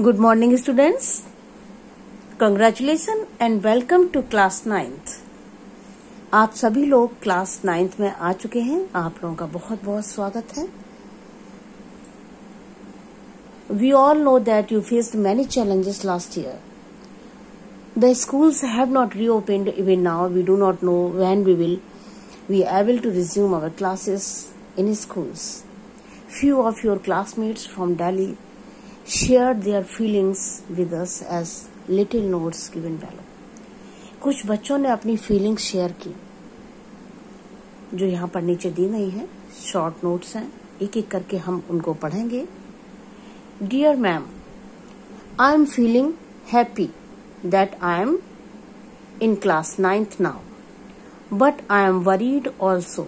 Good morning students. Congratulations and welcome to class 9th. आप सभी लोग क्लास 9th में आ चुके हैं। आप लोगों का बहुत बहुत स्वागत है। We all know that you faced many challenges last year. The schools have not reopened even now. We do not know when we will be able to resume our classes in schools. Few of your classmates from Delhi shared their feelings with us as little notes given below. कुछ बच्चों ने अपनी feelings share की जो यहाँ पर नीचे दी गई है। शॉर्ट नोट्स हैं, एक एक करके हम उनको पढ़ेंगे। Dear ma'am, I am feeling happy that I am in class 9th now, but I am worried also.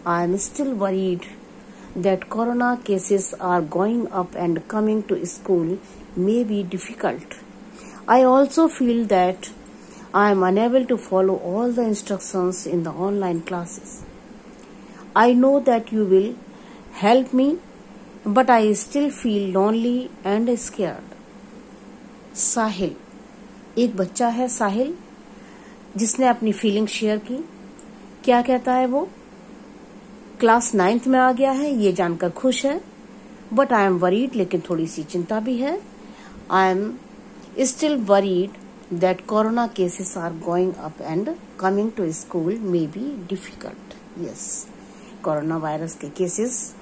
I am still worried that corona cases are going up and coming to school may be difficult. I also feel that I am unable to follow all the instructions in the online classes. I know that you will help me, but I still feel lonely and scared. साहिल, एक बच्चा है साहिल जिसने अपनी feeling share की। क्या कहता है वो? क्लास 9th में आ गया है, ये जानकर खुश है, बट आई एम वरीड, लेकिन थोड़ी सी चिंता भी है। I am still worried that corona cases are going up and coming to school may be difficult. Yes, corona virus के केसेस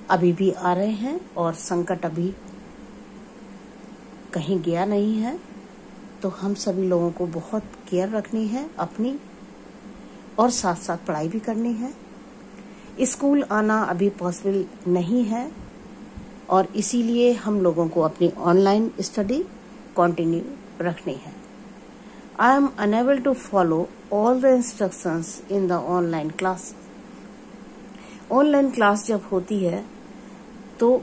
अभी भी आ रहे हैं और संकट अभी कहीं गया नहीं है, तो हम सभी लोगों को बहुत केयर रखनी है अपनी, और साथ साथ पढ़ाई भी करनी है। स्कूल आना अभी पॉसिबल नहीं है और इसीलिए हम लोगों को अपनी ऑनलाइन स्टडी कंटिन्यू रखनी है। I am unable to follow all the instructions in the online class. Online class जब होती है तो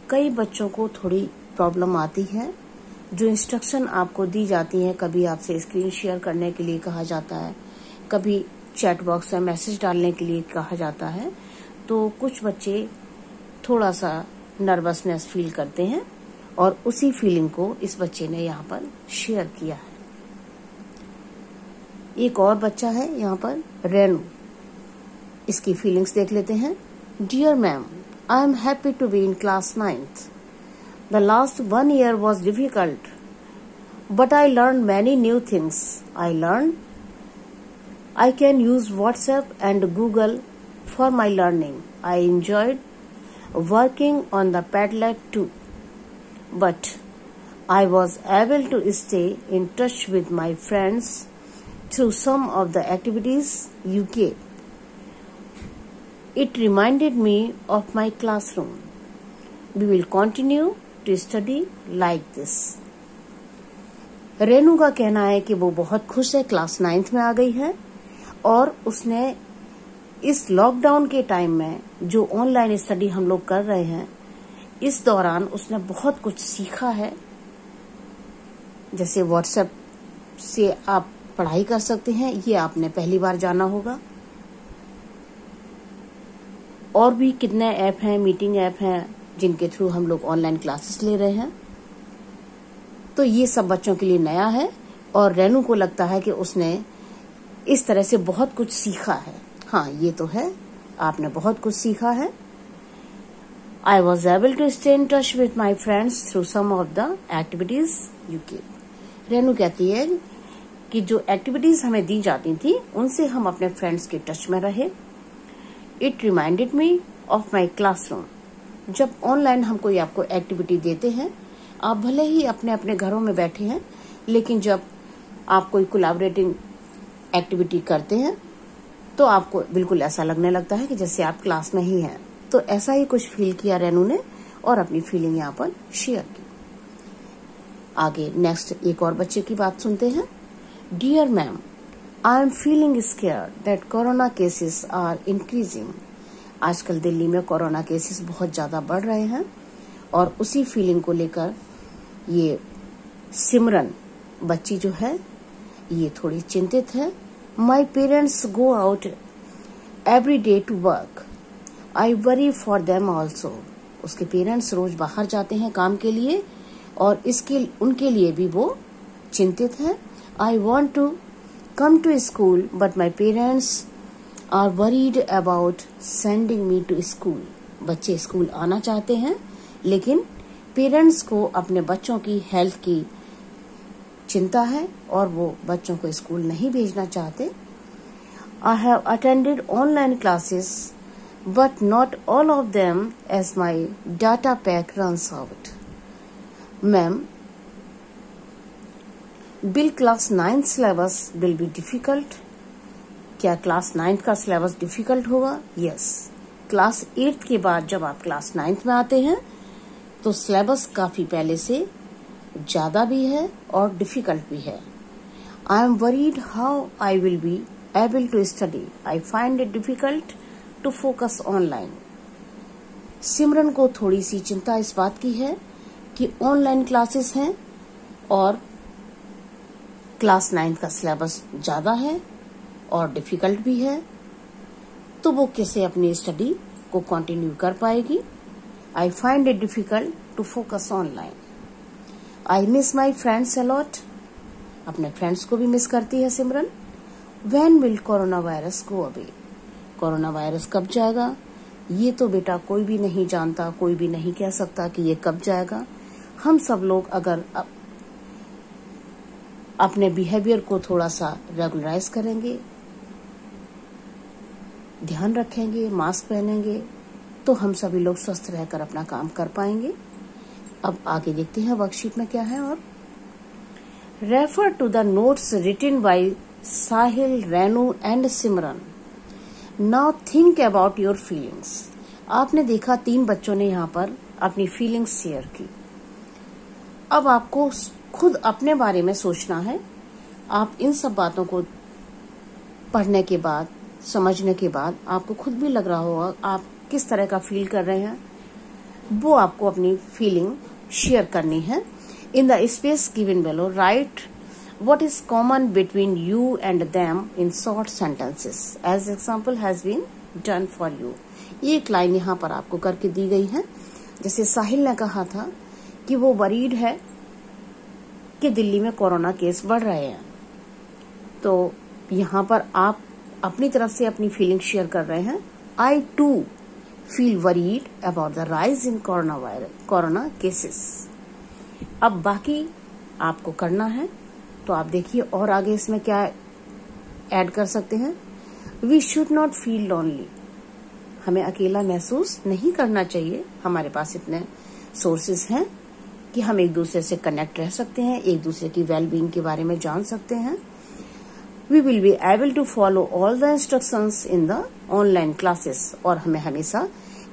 कई बच्चों को थोड़ी प्रॉब्लम आती है। जो इंस्ट्रक्शन आपको दी जाती है, कभी आपसे स्क्रीन शेयर करने के लिए कहा जाता है, कभी चैट बॉक्स में मैसेज डालने के लिए कहा जाता है, तो कुछ बच्चे थोड़ा सा नर्वसनेस फील करते हैं और उसी फीलिंग को इस बच्चे ने यहाँ पर शेयर किया है। एक और बच्चा है यहाँ पर, रेनू, इसकी फीलिंग्स देख लेते हैं। Dear ma'am, I am happy to be in class 9th. The last 1 year was difficult, but I learned many new things. I learned I can use WhatsApp and Google for my learning. I enjoyed working on the Padlet too, but I was able to stay in touch with my friends through some of the activities you gave. It reminded me of my classroom. We will continue to study like this. Renu का कहना है कि वो बहुत खुश है, class 9th में आ गई है और उसने इस लॉकडाउन के टाइम में जो ऑनलाइन स्टडी हम लोग कर रहे हैं, इस दौरान उसने बहुत कुछ सीखा है। जैसे व्हाट्सएप से आप पढ़ाई कर सकते हैं, ये आपने पहली बार जाना होगा। और भी कितने ऐप हैं, मीटिंग ऐप हैं जिनके थ्रू हम लोग ऑनलाइन क्लासेस ले रहे हैं। तो ये सब बच्चों के लिए नया है और रेनू को लगता है कि उसने इस तरह से बहुत कुछ सीखा है। हाँ, ये तो है, आपने बहुत कुछ सीखा है। I was able to stay in touch with my friends through some of the activities you give. Renu कहती है कि जो एक्टिविटीज हमें दी जाती थी उनसे हम अपने फ्रेंड्स के टच में रहे। It reminded me of my classroom. जब ऑनलाइन हम कोई आपको एक्टिविटी देते हैं, आप भले ही अपने अपने घरों में बैठे हैं, लेकिन जब आप कोई कोलैबोरेटिंग एक्टिविटी करते हैं तो आपको बिल्कुल ऐसा लगने लगता है कि जैसे आप क्लास में ही हैं। तो ऐसा ही कुछ फील किया रेनू ने और अपनी फीलिंग यहाँ पर शेयर की। आगे नेक्स्ट एक और बच्चे की बात सुनते हैं। Dear ma'am, I am feeling scared that corona cases are increasing. आजकल दिल्ली में कोरोना केसेस बहुत ज्यादा बढ़ रहे हैं और उसी फीलिंग को लेकर ये सिमरन बच्ची जो है ये थोड़ी चिंतित है। My parents go out every day to work. I worry for them also. उसके पेरेंट्स रोज बाहर जाते हैं काम के लिए और उनके लिए भी वो चिंतित है। I want to come to school but my parents are worried about sending me to school। बच्चे स्कूल आना चाहते हैं लेकिन पेरेंट्स को अपने बच्चों की हेल्थ की चिंता है और वो बच्चों को स्कूल नहीं भेजना चाहते। I have attended online classes but not all of them as my data pack runs out। Ma'am, Will class 9 syllabus will be difficult? क्या क्लास 9 का सिलेबस डिफिकल्ट होगा? यस। क्लास 8 के बाद जब आप क्लास 9 में आते हैं तो सिलेबस काफी पहले से ज्यादा भी है और डिफिकल्ट भी है। I am worried how I will be able to study. I find it difficult to focus online. Simran को थोड़ी सी चिंता इस बात की है कि ऑनलाइन क्लासेस हैं और क्लास 9 का सिलेबस ज्यादा है और डिफिकल्ट भी है, तो वो कैसे अपनी स्टडी को कंटिन्यू कर पाएगी। I find it difficult to focus online. I miss my friends a lot. अपने फ्रेंड्स को भी मिस करती है Simran. When will corona virus go away? Corona virus कब जाएगा? ये तो बेटा कोई भी नहीं जानता, कोई भी नहीं कह सकता कि ये कब जाएगा। हम सब लोग अगर अपने बिहेवियर को थोड़ा सा रेगुलराइज करेंगे, ध्यान रखेंगे, मास्क पहनेंगे, तो हम सभी लोग स्वस्थ रहकर अपना काम कर पाएंगे। अब आगे देखते हैं वर्कशीट में क्या है। और refer to the notes written by Sahil, Renu and Simran. Now think about your feelings. आपने देखा 3 बच्चों ने यहाँ पर अपनी फीलिंग्स शेयर की। अब आपको खुद अपने बारे में सोचना है। आप इन सब बातों को पढ़ने के बाद, समझने के बाद आपको खुद भी लग रहा होगा आप किस तरह का फील कर रहे हैं, वो आपको अपनी फीलिंग शेयर करनी है। In the space given below write what is common between you and them in short sentences as example has been done for you. ये एक लाइन यहाँ पर आपको करके दी गई है। जैसे साहिल ने कहा था कि वो वरीड है कि दिल्ली में कोरोना केस बढ़ रहे हैं, तो यहाँ पर आप अपनी तरफ से अपनी फीलिंग शेयर कर रहे हैं। I too feel worried about the rise in corona cases. अब बाकी आपको करना है, तो आप देखिए और आगे इसमें क्या ऐड कर सकते हैं। We should not feel lonely. हमें अकेला महसूस नहीं करना चाहिए। हमारे पास इतने सोर्सेस हैं कि हम एक दूसरे से कनेक्ट रह सकते हैं, एक दूसरे की वेलबींग के बारे में जान सकते हैं। We will be able to follow all the instructions in the online classes. और हमें हमेशा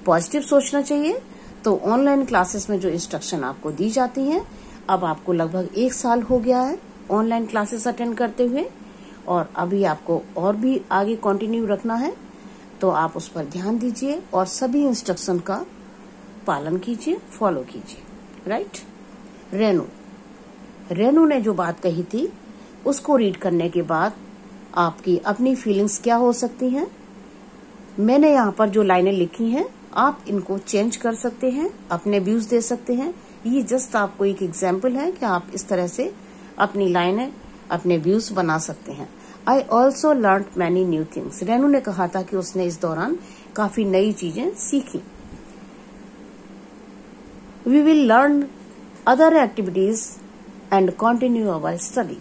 पॉजिटिव सोचना चाहिए। तो ऑनलाइन क्लासेस में जो इंस्ट्रक्शन आपको दी जाती हैं, अब आपको लगभग 1 साल हो गया है ऑनलाइन क्लासेस अटेंड करते हुए, और अभी आपको और भी आगे कंटिन्यू रखना है, तो आप उस पर ध्यान दीजिए और सभी इंस्ट्रक्शन का पालन कीजिए, फॉलो कीजिए। राइट। रेनू ने जो बात कही थी उसको रीड करने के बाद आपकी अपनी फीलिंग्स क्या हो सकती हैं। मैंने यहाँ पर जो लाइनें लिखी हैं आप इनको चेंज कर सकते हैं, अपने व्यूज दे सकते हैं। ये जस्ट आपको एक एग्जाम्पल है कि आप इस तरह से अपनी लाइनें, अपने व्यूज बना सकते हैं। I also learn many new things. Renu ने कहा था कि उसने इस दौरान काफी नई चीजें सीखी। We will learn other activities and continue our study.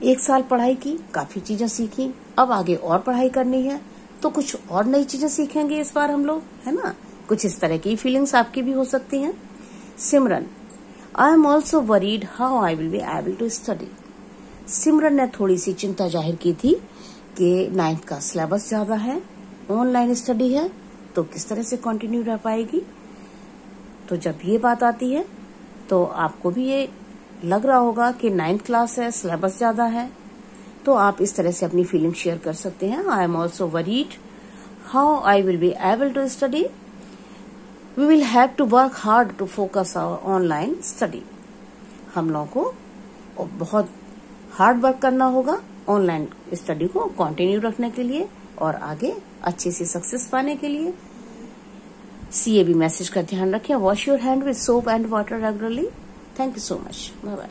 1 साल पढ़ाई की, काफी चीजें सीखी, अब आगे और पढ़ाई करनी है, तो कुछ और नई चीजें सीखेंगे इस बार हम लोग, है ना। कुछ इस तरह की फीलिंग्स आपकी भी हो सकती हैं। Simran, I am also worried how I will be able to study. Simran ने थोड़ी सी चिंता जाहिर की थी कि 9th का सिलेबस ज्यादा है, ऑनलाइन स्टडी है, तो किस तरह से कंटिन्यू रह पाएगी। तो जब ये बात आती है तो आपको भी ये लग रहा होगा कि 9th क्लास है, सिलेबस ज्यादा है, तो आप इस तरह से अपनी फीलिंग शेयर कर सकते हैं। I am also worried how I will be able to study. We will have to work hard to focus our online study. हम लोगों को बहुत हार्ड वर्क करना होगा ऑनलाइन स्टडी को कंटिन्यू रखने के लिए और आगे अच्छी सी सक्सेस पाने के लिए। CAB मैसेज का ध्यान रखें. Wash your hand with soap and water regularly. Thank you so much. Bye bye.